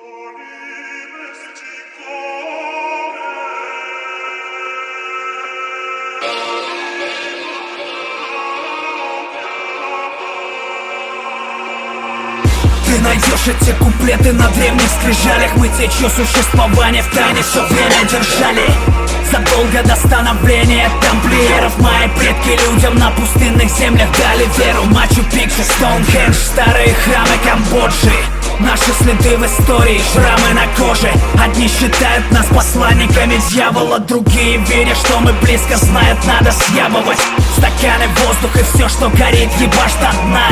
Ты найдешь эти куплеты на древних скрижалях. Мы те, чье существование в тайне все время держали. Задолго до становления тамплиеров мои предки людям на пустынных землях дали веру. Мачу-Пикчу, Стоунхендж, старые храмы Камбоджи. Наши следы в истории, шрамы на коже. Одни считают нас посланниками дьявола, другие верят, что мы близко, знают, надо съябывать стаканы, воздух и все, что горит, ебашь до дна.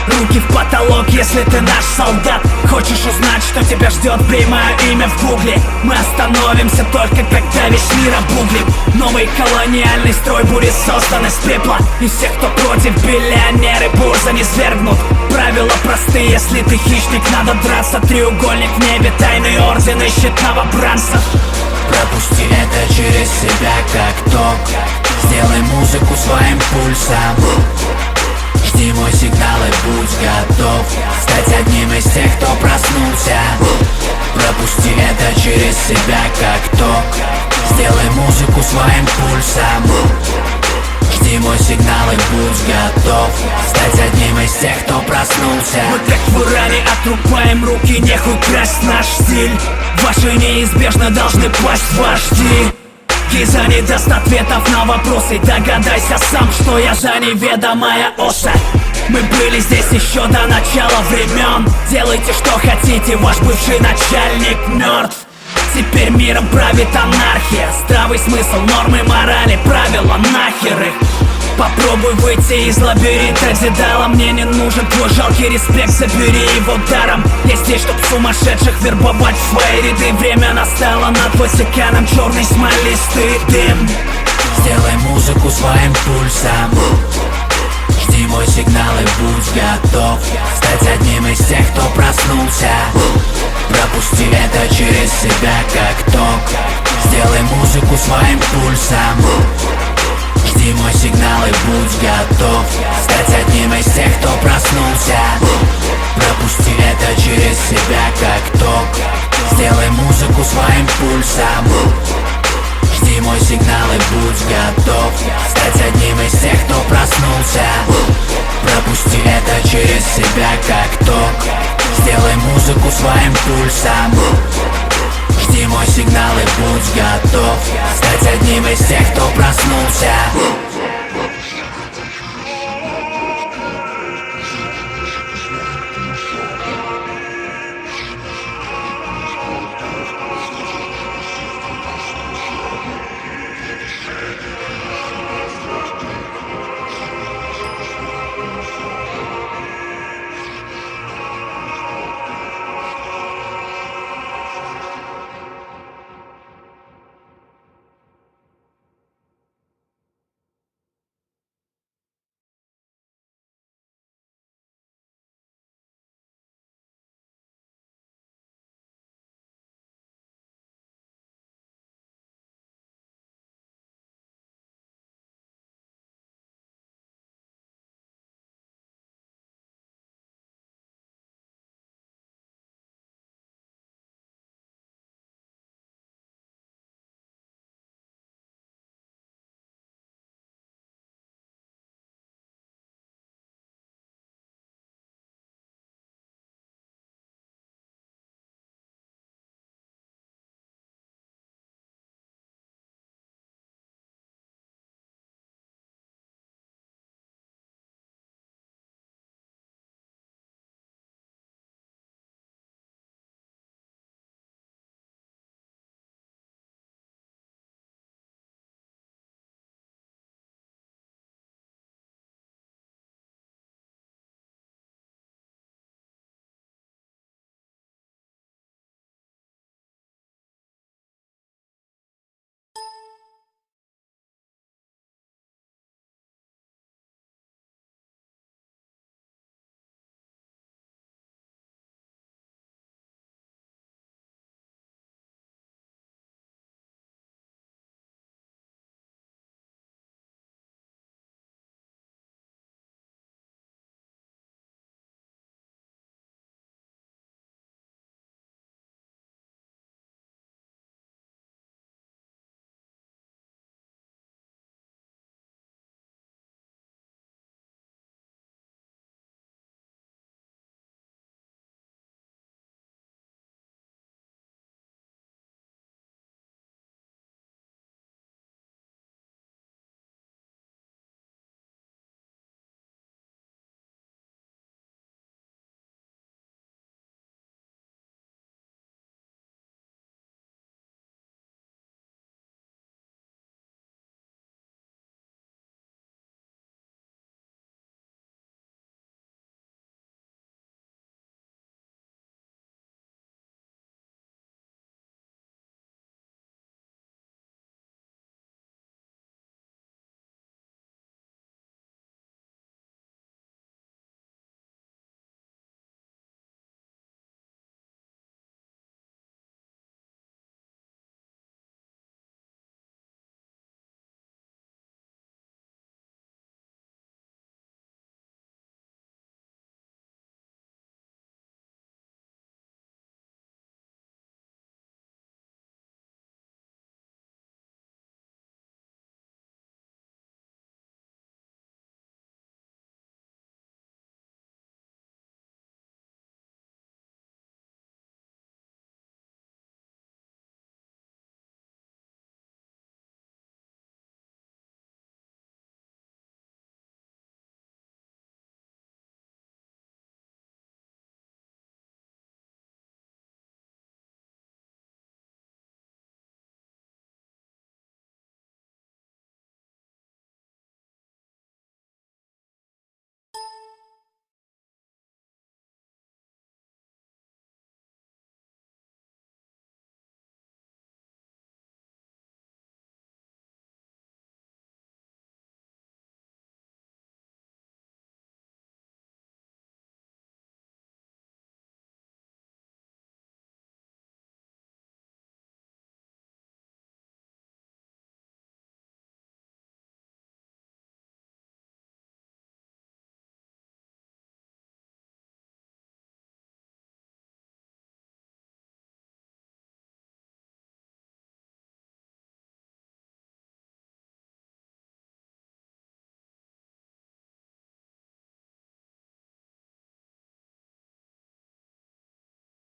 Руки в потолок, если ты наш солдат. Хочешь узнать, что тебя ждет, бей мое имя в гугле. Мы остановимся только когда весь мир обуглим. Новый колониальный строй будет создан из пепла. И всех, кто против, биллионеры бурза не свергнут. Правила простые, если ты хищник, надо драться. Треугольник в небе, тайный орден ищет новобранцев. Пропусти это через себя как ток. Сделай музыку своим пульсом. Жди мой сигнал и будь готов стать одним из тех, кто проснулся. Пропусти это через себя как ток. Сделай музыку своим пульсом. Жди мой сигнал и будь готов стать одним из тех, кто проснулся. Мы как в Иране отрубаем руки, нехуй красть наш стиль. Ваши неизбежно должны пасть вожди. Гиза не даст ответов на вопросы. Догадайся сам, что я же неведомая оса. Мы были здесь еще до начала времен. Делайте, что хотите, ваш бывший начальник мертв. Теперь миром правит анархия. Здравый смысл, нормы, морали, правила, нахер их. Попробуй выйти из лабиринта Дедала. Мне не нужен твой жалкий респект, забери его даром. Я здесь, чтоб сумасшедших вербовать в свои ряды. Время настало, над Ватиканом черный смолистый дым. Сделай музыку своим пульсом. Жди мой сигнал и будь готов стать одним из тех, кто проснулся. Пропусти это через себя как ток. Сделай музыку своим пульсом. Жди мой сигнал и будь готов стать одним из тех, кто проснулся. Пропусти это через себя как ток. Сделай музыку своим пульсом. Жди мой сигнал и будь готов стать одним из тех, кто проснулся. Пропусти это через себя как ток. Сделай музыку своим пульсом. Жди мой сигнал и будь готов стать одним из тех, кто проснулся.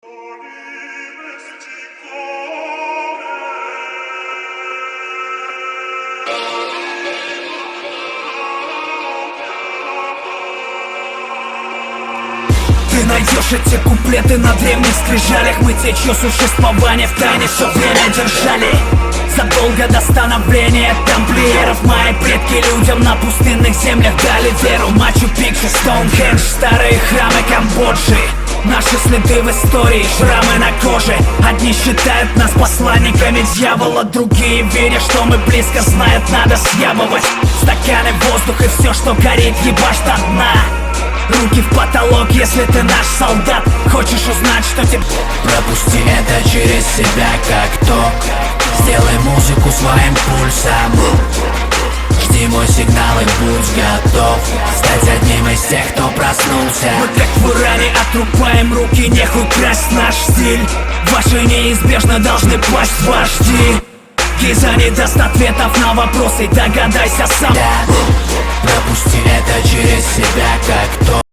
Ты найдешь эти куплеты на древних скрижалях. Мы те, чье существование в тайне все время держали. Задолго до становления тамплиеров мои предки людям на пустынных землях дали веру. Мачу-Пикчу, Стоунхендж, старые храмы Камбоджи. Наши следы в истории, шрамы на коже. Одни считают нас посланниками дьявола, другие верят, что мы близко, знают, надо съябывать стаканы, воздух и все, что горит, ебашь до дна. Руки в потолок, если ты наш солдат. Хочешь узнать, что тебе... Пропусти это через себя как ток. Сделай музыку своим пульсом. Жди мой сигнал и будь готов стать одним из тех, кто проснулся. Мы как в Иране отрубаем руки, нехуй красть наш стиль. Ваши неизбежно должны пасть вожди. Гиза не даст ответов на вопросы, догадайся сам. Пропусти это через себя как ток.